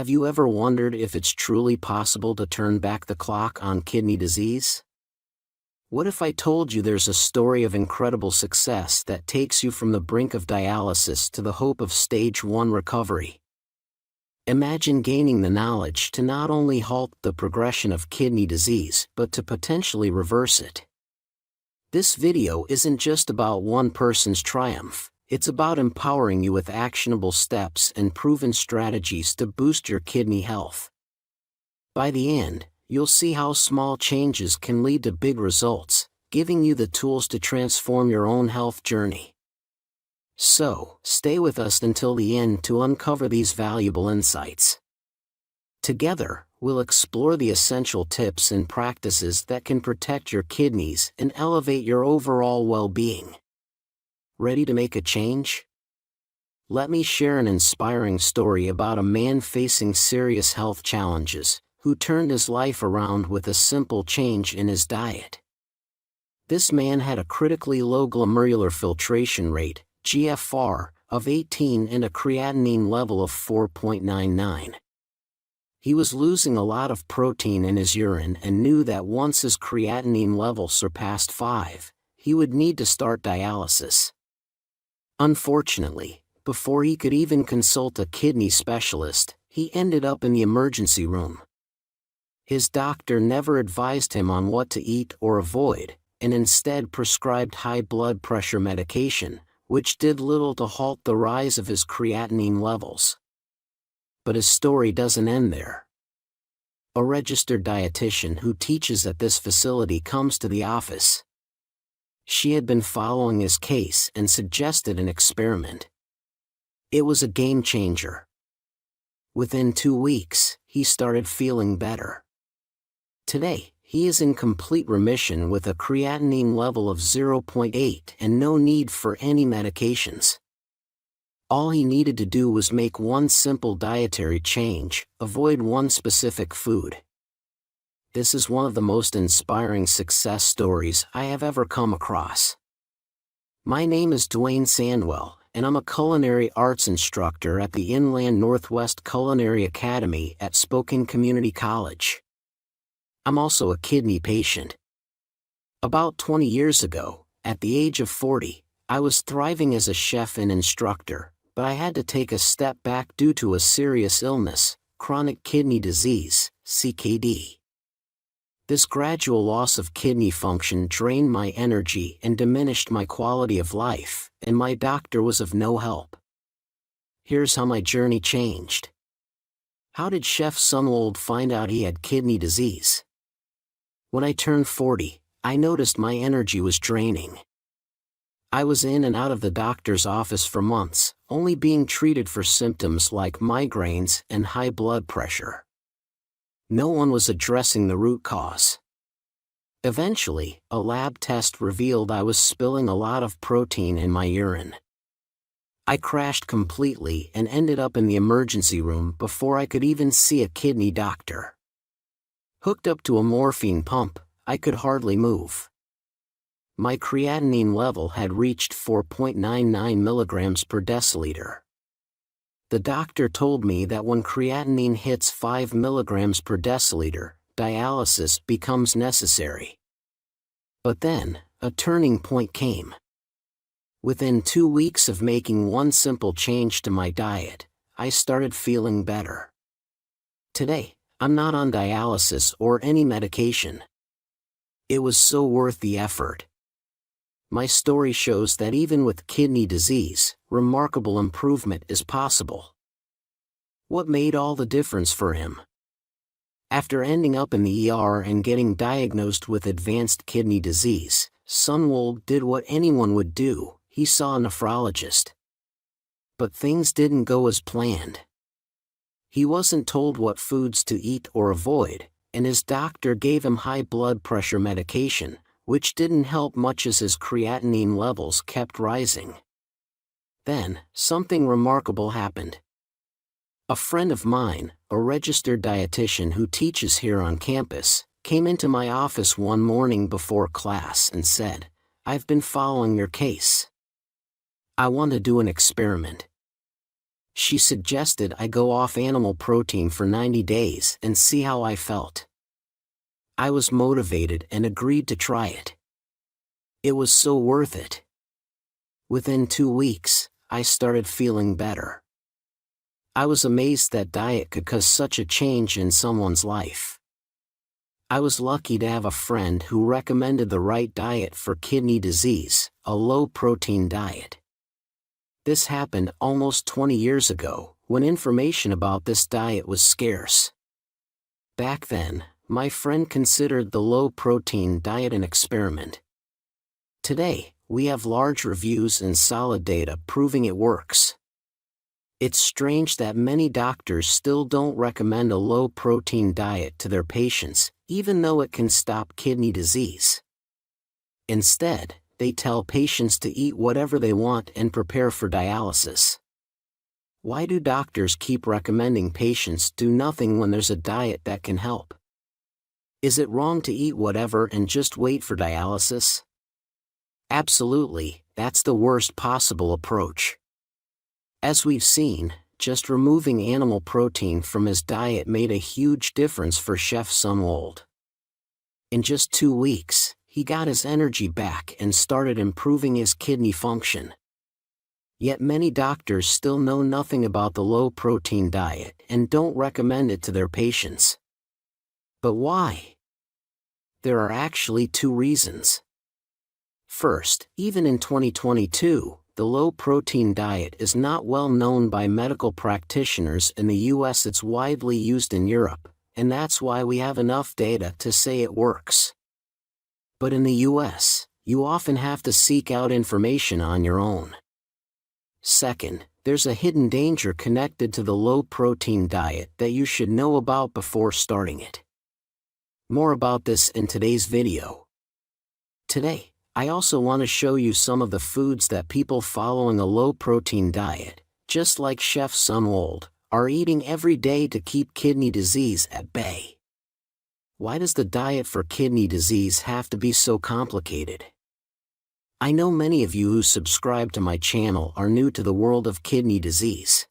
Have you ever wondered if it's truly possible to turn back the clock on kidney disease? What if I told you there's a story of incredible success that takes you from the brink of dialysis to the hope of stage 1 recovery? Imagine gaining the knowledge to not only halt the progression of kidney disease but to potentially reverse it. This video isn't just about one person's triumph. It's about empowering you with actionable steps and proven strategies to boost your kidney health. By the end, you'll see how small changes can lead to big results, giving you the tools to transform your own health journey. So, stay with us until the end to uncover these valuable insights. Together, we'll explore the essential tips and practices that can protect your kidneys and elevate your overall well-being. Ready to make a change? Let me share an inspiring story about a man facing serious health challenges, who turned his life around with a simple change in his diet. This man had a critically low glomerular filtration rate, GFR, of 18 and a creatinine level of 4.99. He was losing a lot of protein in his urine and knew that once his creatinine level surpassed 5, he would need to start dialysis. Unfortunately, before he could even consult a kidney specialist, he ended up in the emergency room. His doctor never advised him on what to eat or avoid, and instead prescribed high blood pressure medication, which did little to halt the rise of his creatinine levels. But his story doesn't end there. A registered dietitian who teaches at this facility comes to the office. She had been following his case and suggested an experiment. It was a game changer. Within 2 weeks, he started feeling better. Today, he is in complete remission with a creatinine level of 0.8 and no need for any medications. All he needed to do was make one simple dietary change: avoid one specific food. This is one of the most inspiring success stories I have ever come across. My name is Dwayne Sandwell, and I'm a culinary arts instructor at the Inland Northwest Culinary Academy at Spokane Community College. I'm also a kidney patient. About 20 years ago, at the age of 40, I was thriving as a chef and instructor, but I had to take a step back due to a serious illness, chronic kidney disease, CKD. This gradual loss of kidney function drained my energy and diminished my quality of life, and my doctor was of no help. Here's how my journey changed. How did Chef Sunwold find out he had kidney disease? When I turned 40, I noticed my energy was draining. I was in and out of the doctor's office for months, only being treated for symptoms like migraines and high blood pressure. No one was addressing the root cause. Eventually, a lab test revealed I was spilling a lot of protein in my urine. I crashed completely and ended up in the emergency room before I could even see a kidney doctor. Hooked up to a morphine pump, I could hardly move. My creatinine level had reached 4.99 milligrams per deciliter. The doctor told me that when creatinine hits 5 milligrams per deciliter, dialysis becomes necessary. But then, a turning point came. Within 2 weeks of making one simple change to my diet, I started feeling better. Today, I'm not on dialysis or any medication. It was so worth the effort. My story shows that even with kidney disease, remarkable improvement is possible. What made all the difference for him? After ending up in the ER and getting diagnosed with advanced kidney disease, Sunwold did what anyone would do: he saw a nephrologist. But things didn't go as planned. He wasn't told what foods to eat or avoid, and his doctor gave him high blood pressure medication, which didn't help much as his creatinine levels kept rising. Then, something remarkable happened. A friend of mine, a registered dietitian who teaches here on campus, came into my office one morning before class and said, "I've been following your case. I want to do an experiment." She suggested I go off animal protein for 90 days and see how I felt. I was motivated and agreed to try it. It was so worth it. Within 2 weeks, I started feeling better. I was amazed that diet could cause such a change in someone's life. I was lucky to have a friend who recommended the right diet for kidney disease, a low-protein diet. This happened almost 20 years ago, when information about this diet was scarce. Back then, my friend considered the low-protein diet an experiment. Today, we have large reviews and solid data proving it works. It's strange that many doctors still don't recommend a low-protein diet to their patients, even though it can stop kidney disease. Instead, they tell patients to eat whatever they want and prepare for dialysis. Why do doctors keep recommending patients do nothing when there's a diet that can help? Is it wrong to eat whatever and just wait for dialysis? Absolutely, that's the worst possible approach. As we've seen, just removing animal protein from his diet made a huge difference for Chef Sunwold. In just 2 weeks, he got his energy back and started improving his kidney function. Yet many doctors still know nothing about the low-protein diet and don't recommend it to their patients. But why? There are actually 2 reasons. First, even in 2022, the low-protein diet is not well known by medical practitioners in the US. It's widely used in Europe, and that's why we have enough data to say it works. But in the US, you often have to seek out information on your own. Second, there's a hidden danger connected to the low-protein diet that you should know about before starting it. More about this in today's video. Today, I also want to show you some of the foods that people following a low-protein diet, just like Chef Sunwold, are eating every day to keep kidney disease at bay. Why does the diet for kidney disease have to be so complicated? I know many of you who subscribe to my channel are new to the world of kidney disease.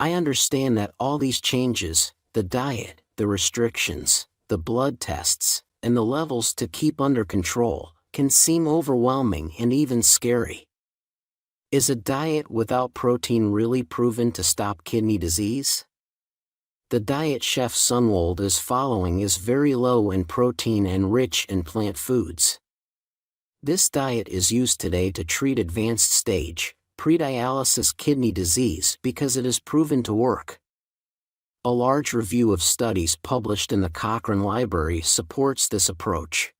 I understand that all these changes, the diet, the restrictions, the blood tests, and the levels to keep under control, can seem overwhelming and even scary. Is a diet without protein really proven to stop kidney disease? The diet Chef Sunwold is following is very low in protein and rich in plant foods. This diet is used today to treat advanced stage, pre-dialysis kidney disease because it is proven to work. A large review of studies published in the Cochrane Library supports this approach.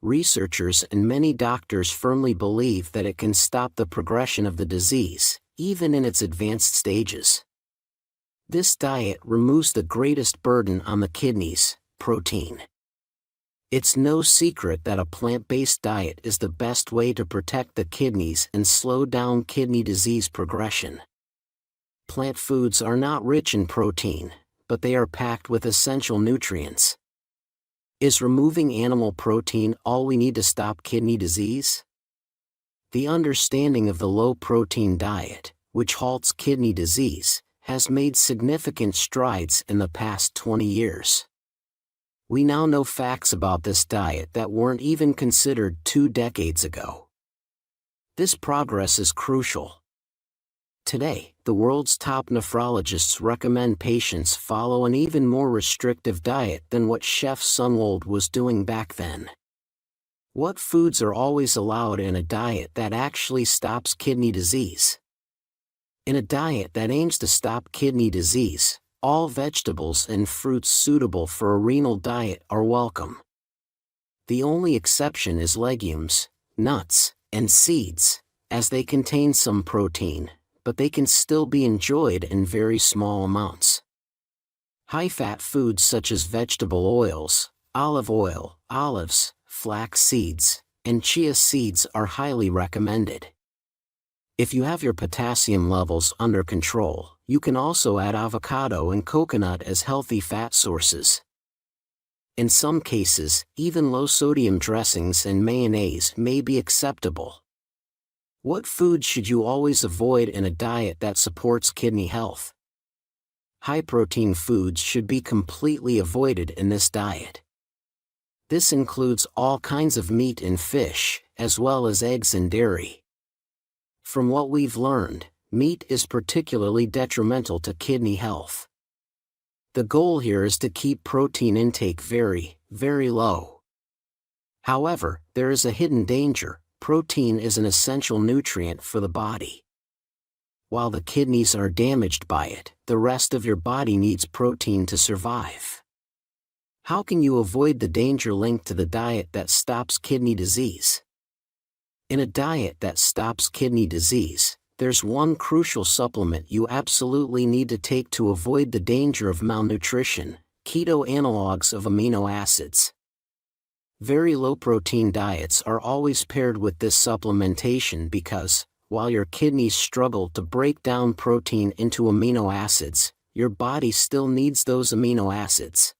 Researchers and many doctors firmly believe that it can stop the progression of the disease, even in its advanced stages. This diet removes the greatest burden on the kidneys, protein. It's no secret that a plant-based diet is the best way to protect the kidneys and slow down kidney disease progression. Plant foods are not rich in protein, but they are packed with essential nutrients. Is removing animal protein all we need to stop kidney disease? The understanding of the low-protein diet, which halts kidney disease, has made significant strides in the past 20 years. We now know facts about this diet that weren't even considered 2 decades ago. This progress is crucial. Today, the world's top nephrologists recommend patients follow an even more restrictive diet than what Chef Sunwold was doing back then. What foods are always allowed in a diet that actually stops kidney disease? In a diet that aims to stop kidney disease, all vegetables and fruits suitable for a renal diet are welcome. The only exception is legumes, nuts, and seeds, as they contain some protein, but they can still be enjoyed in very small amounts. High-fat foods such as vegetable oils, olive oil, olives, flax seeds, and chia seeds are highly recommended. If you have your potassium levels under control, you can also add avocado and coconut as healthy fat sources. In some cases, even low-sodium dressings and mayonnaise may be acceptable. What foods should you always avoid in a diet that supports kidney health? High-protein foods should be completely avoided in this diet. This includes all kinds of meat and fish, as well as eggs and dairy. From what we've learned, meat is particularly detrimental to kidney health. The goal here is to keep protein intake very, very low. However, there is a hidden danger. Protein is an essential nutrient for the body. While the kidneys are damaged by it, the rest of your body needs protein to survive. How can you avoid the danger linked to the diet that stops kidney disease? In a diet that stops kidney disease, there's one crucial supplement you absolutely need to take to avoid the danger of malnutrition: keto analogs of amino acids. Very low-protein diets are always paired with this supplementation because, while your kidneys struggle to break down protein into amino acids, your body still needs those amino acids.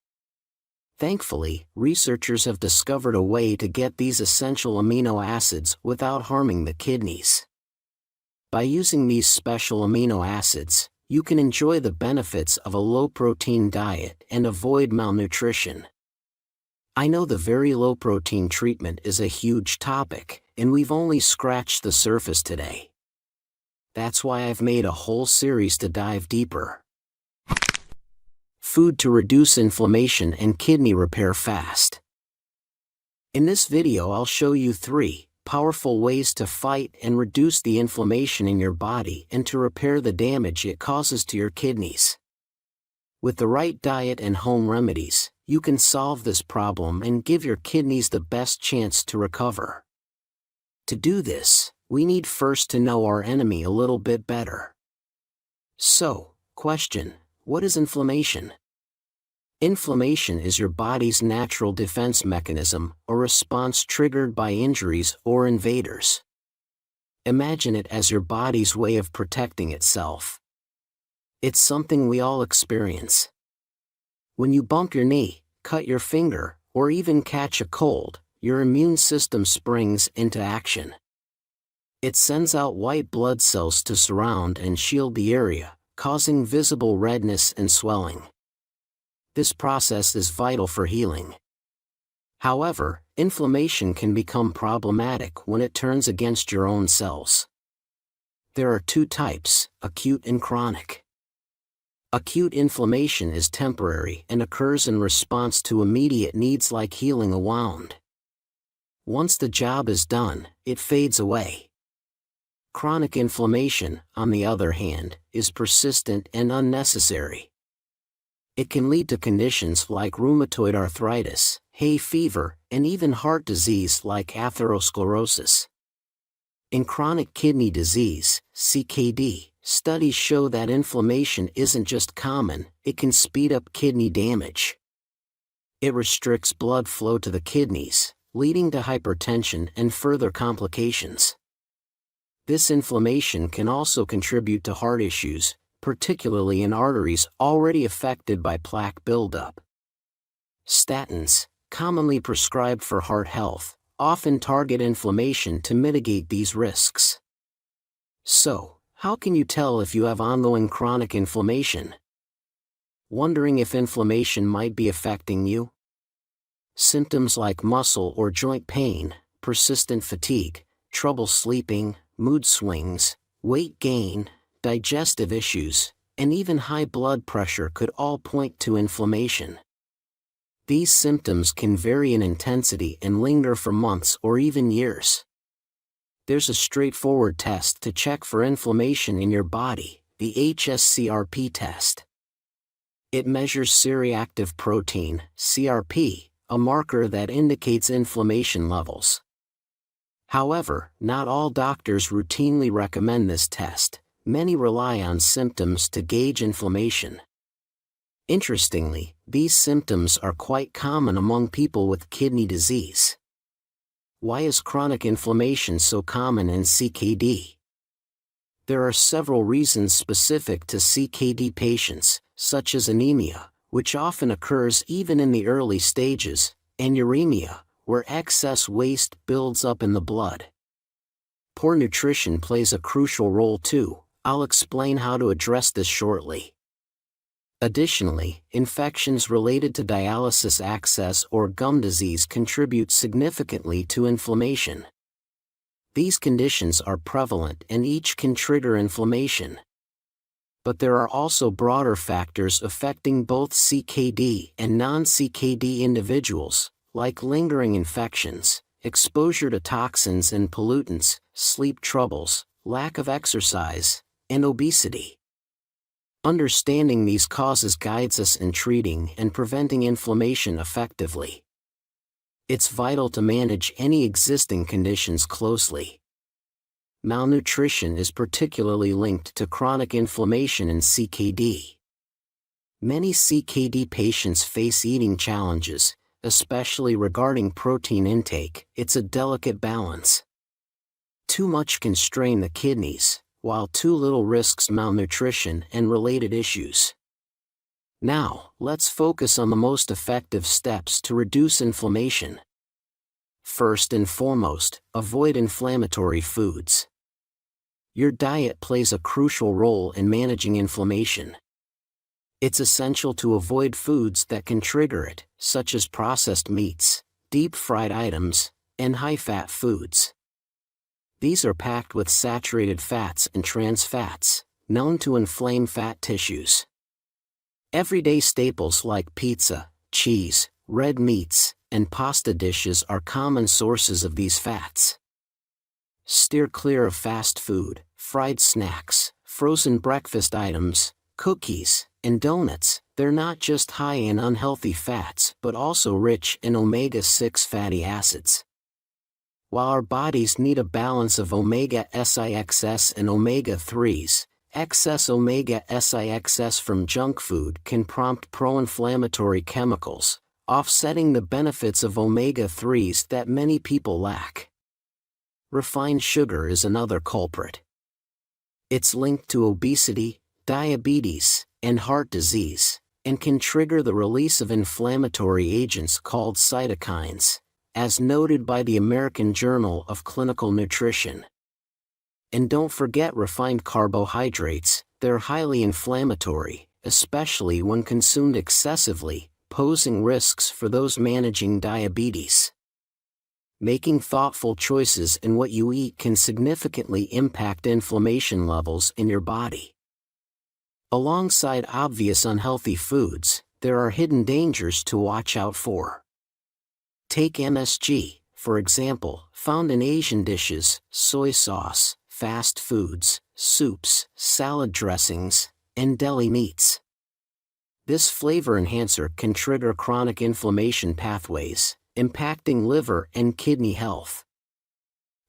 Thankfully, researchers have discovered a way to get these essential amino acids without harming the kidneys. By using these special amino acids, you can enjoy the benefits of a low-protein diet and avoid malnutrition. I know the very low-protein treatment is a huge topic, and we've only scratched the surface today. That's why I've made a whole series to dive deeper. Food to reduce inflammation and kidney repair fast. In this video I'll show you 3 powerful ways to fight and reduce the inflammation in your body and to repair the damage it causes to your kidneys. With the right diet and home remedies, you can solve this problem and give your kidneys the best chance to recover. To do this, we need first to know our enemy a little bit better. So, question: what is inflammation? Inflammation is your body's natural defense mechanism, a response triggered by injuries or invaders. Imagine it as your body's way of protecting itself. It's something we all experience. When you bump your knee, cut your finger, or even catch a cold, your immune system springs into action. It sends out white blood cells to surround and shield the area, causing visible redness and swelling. This process is vital for healing. However, inflammation can become problematic when it turns against your own cells. There are 2 types, acute and chronic. Acute inflammation is temporary and occurs in response to immediate needs like healing a wound. Once the job is done, it fades away. Chronic inflammation, on the other hand, is persistent and unnecessary. It can lead to conditions like rheumatoid arthritis, hay fever, and even heart disease like atherosclerosis. In chronic kidney disease, CKD, studies show that inflammation isn't just common, it can speed up kidney damage. It restricts blood flow to the kidneys, leading to hypertension and further complications. This inflammation can also contribute to heart issues, particularly in arteries already affected by plaque buildup. Statins, commonly prescribed for heart health, often target inflammation to mitigate these risks. So, how can you tell if you have ongoing chronic inflammation? Wondering if inflammation might be affecting you? Symptoms like muscle or joint pain, persistent fatigue, trouble sleeping, mood swings, weight gain, digestive issues, and even high blood pressure could all point to inflammation. These symptoms can vary in intensity and linger for months or even years. There's a straightforward test to check for inflammation in your body, the hsCRP test. It measures C-reactive protein, CRP, a marker that indicates inflammation levels. However, not all doctors routinely recommend this test. Many rely on symptoms to gauge inflammation. Interestingly, these symptoms are quite common among people with kidney disease. Why is chronic inflammation so common in CKD? There are several reasons specific to CKD patients, such as anemia, which often occurs even in the early stages, and uremia, where excess waste builds up in the blood. poor nutrition plays a crucial role too. I'll explain how to address this shortly. Additionally, infections related to dialysis access or gum disease contribute significantly to inflammation. These conditions are prevalent and each can trigger inflammation. But there are also broader factors affecting both CKD and non-CKD individuals, like lingering infections, exposure to toxins and pollutants, sleep troubles, lack of exercise, and obesity. Understanding these causes guides us in treating and preventing inflammation effectively. It's vital to manage any existing conditions closely. Malnutrition is particularly linked to chronic inflammation in CKD. Many CKD patients face eating challenges, especially regarding protein intake. It's a delicate balance. Too much can strain the kidneys, while too little risks malnutrition and related issues. Now, let's focus on the most effective steps to reduce inflammation. First and foremost, avoid inflammatory foods. Your diet plays a crucial role in managing inflammation. It's essential to avoid foods that can trigger it, such as processed meats, deep-fried items, and high-fat foods. These are packed with saturated fats and trans fats, known to inflame fat tissues. Everyday staples like pizza, cheese, red meats, and pasta dishes are common sources of these fats. Steer clear of fast food, fried snacks, frozen breakfast items, cookies, and donuts. They're not just high in unhealthy fats but also rich in omega-6 fatty acids. While our bodies need a balance of omega-6 and omega-3s, excess omega-6 from junk food can prompt pro-inflammatory chemicals, offsetting the benefits of omega-3s that many people lack. Refined sugar is another culprit. It's linked to obesity, diabetes, and heart disease, and can trigger the release of inflammatory agents called cytokines, as noted by the American Journal of Clinical Nutrition. And don't forget refined carbohydrates. They're highly inflammatory, especially when consumed excessively, posing risks for those managing diabetes. Making thoughtful choices in what you eat can significantly impact inflammation levels in your body. Alongside obvious unhealthy foods, there are hidden dangers to watch out for. Take MSG, for example, found in Asian dishes, soy sauce, fast foods, soups, salad dressings, and deli meats. This flavor enhancer can trigger chronic inflammation pathways, impacting liver and kidney health.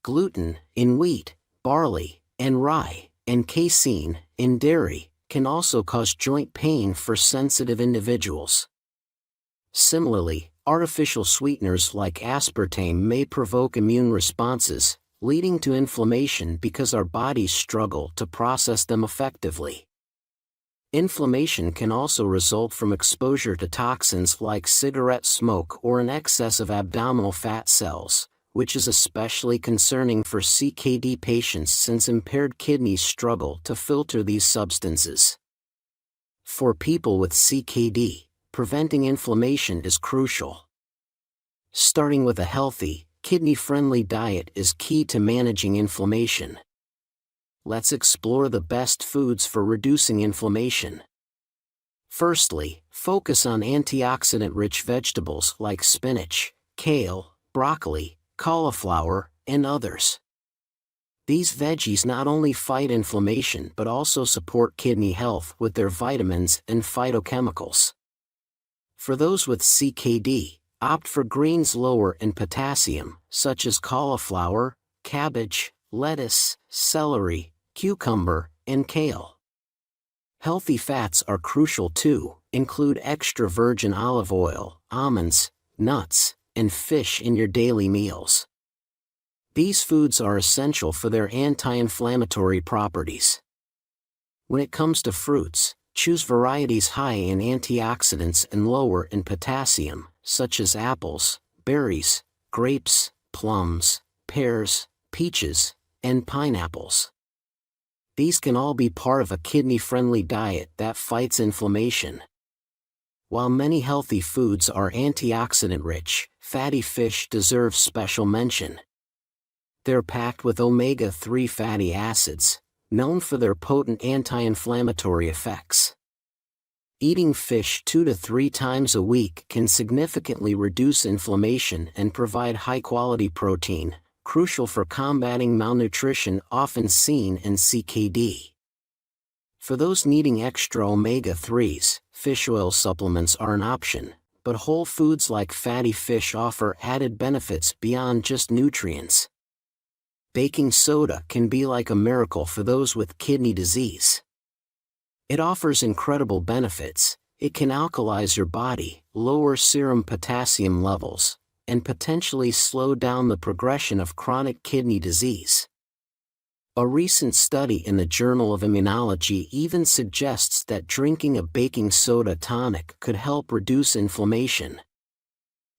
Gluten, in wheat, barley, and rye, and casein, in dairy, can also cause joint pain for sensitive individuals. Similarly, artificial sweeteners like aspartame may provoke immune responses, leading to inflammation because our bodies struggle to process them effectively. Inflammation can also result from exposure to toxins like cigarette smoke or an excess of abdominal fat cells, which is especially concerning for CKD patients since impaired kidneys struggle to filter these substances. For people with CKD, preventing inflammation is crucial. Starting with a healthy, kidney-friendly diet is key to managing inflammation. Let's explore the best foods for reducing inflammation. Firstly, focus on antioxidant-rich vegetables like spinach, kale, broccoli, cauliflower, and others. These veggies not only fight inflammation but also support kidney health with their vitamins and phytochemicals. For those with CKD, opt for greens lower in potassium, such as cauliflower, cabbage, lettuce, celery, cucumber, and kale. Healthy fats are crucial too. Include extra virgin olive oil, almonds, nuts, and fish in your daily meals. These foods are essential for their anti-inflammatory properties. When it comes to fruits, choose varieties high in antioxidants and lower in potassium, such as apples, berries, grapes, plums, pears, peaches, and pineapples. These can all be part of a kidney-friendly diet that fights inflammation. While many healthy foods are antioxidant-rich, fatty fish deserve special mention. They're packed with omega-3 fatty acids, known for their potent anti-inflammatory effects. Eating fish 2 to 3 times a week can significantly reduce inflammation and provide high-quality protein, crucial for combating malnutrition often seen in CKD. For those needing extra omega-3s, fish oil supplements are an option, but whole foods like fatty fish offer added benefits beyond just nutrients. Baking soda can be like a miracle for those with kidney disease. It offers incredible benefits. It can alkalize your body, lower serum potassium levels, and potentially slow down the progression of chronic kidney disease. A recent study in the Journal of Immunology even suggests that drinking a baking soda tonic could help reduce inflammation.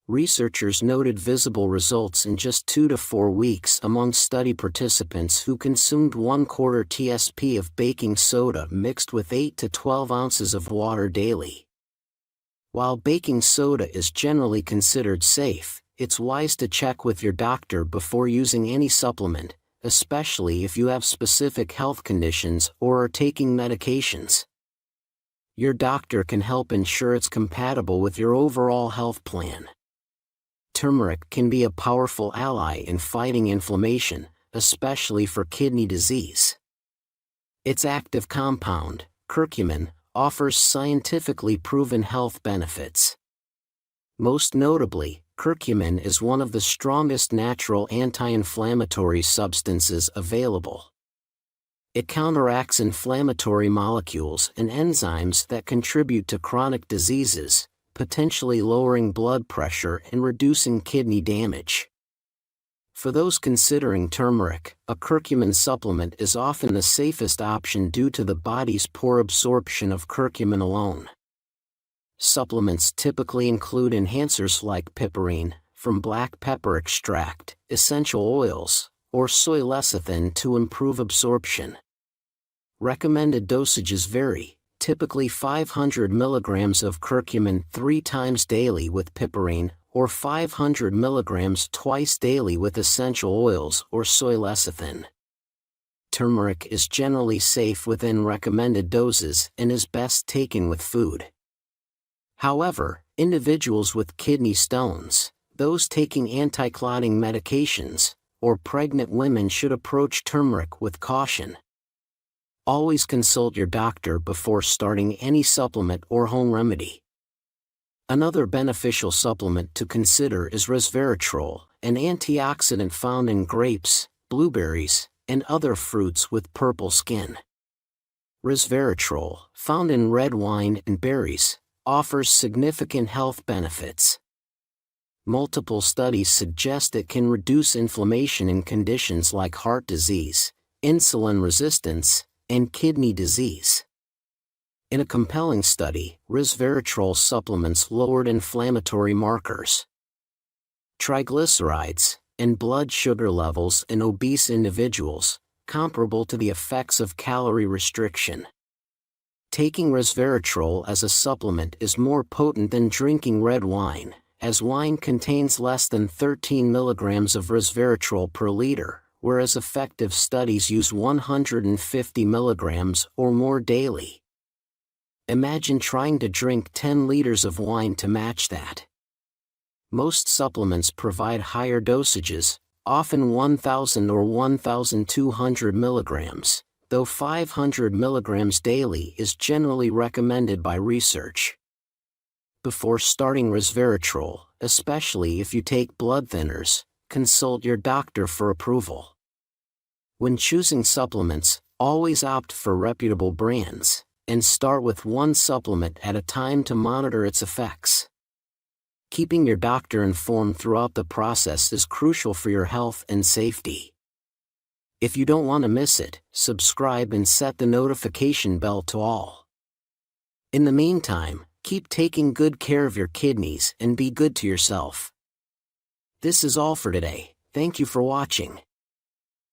Researchers noted visible results in just 2 to 4 weeks among study participants who consumed 1/4 tsp of baking soda mixed with 8 to 12 ounces of water daily. While baking soda is generally considered safe, it's wise to check with your doctor before using any supplement, especially if you have specific health conditions or are taking medications. Your doctor can help ensure it's compatible with your overall health plan. Turmeric can be a powerful ally in fighting inflammation, especially for kidney disease. Its active compound, curcumin, offers scientifically proven health benefits. Most notably, curcumin is one of the strongest natural anti-inflammatory substances available. It counteracts inflammatory molecules and enzymes that contribute to chronic diseases, potentially lowering blood pressure and reducing kidney damage. For those considering turmeric, a curcumin supplement is often the safest option due to the body's poor absorption of curcumin alone. Supplements typically include enhancers like piperine, from black pepper extract, essential oils, or soy lecithin to improve absorption. Recommended dosages vary, typically 500 mg of curcumin 3 times daily with piperine, or 500 mg twice daily with essential oils or soy lecithin. Turmeric is generally safe within recommended doses and is best taken with food. However, individuals with kidney stones, those taking anti-clotting medications, or pregnant women should approach turmeric with caution. Always consult your doctor before starting any supplement or home remedy. Another beneficial supplement to consider is resveratrol, an antioxidant found in grapes, blueberries, and other fruits with purple skin. Resveratrol, found in red wine and berries, offers significant health benefits. Multiple studies suggest it can reduce inflammation in conditions like heart disease, insulin resistance, and kidney disease. In a compelling study, resveratrol supplements lowered inflammatory markers, triglycerides, and blood sugar levels in obese individuals, comparable to the effects of calorie restriction. Taking resveratrol as a supplement is more potent than drinking red wine, as wine contains less than 13 mg of resveratrol per liter, whereas effective studies use 150 mg or more daily. Imagine trying to drink 10 liters of wine to match that. Most supplements provide higher dosages, often 1,000 or 1,200 mg, though 500 mg daily is generally recommended by research. Before starting resveratrol, especially if you take blood thinners, consult your doctor for approval. When choosing supplements, always opt for reputable brands, and start with one supplement at a time to monitor its effects. Keeping your doctor informed throughout the process is crucial for your health and safety. If you don't want to miss it, subscribe and set the notification bell to all. In the meantime, keep taking good care of your kidneys and be good to yourself. This is all for today. Thank you for watching.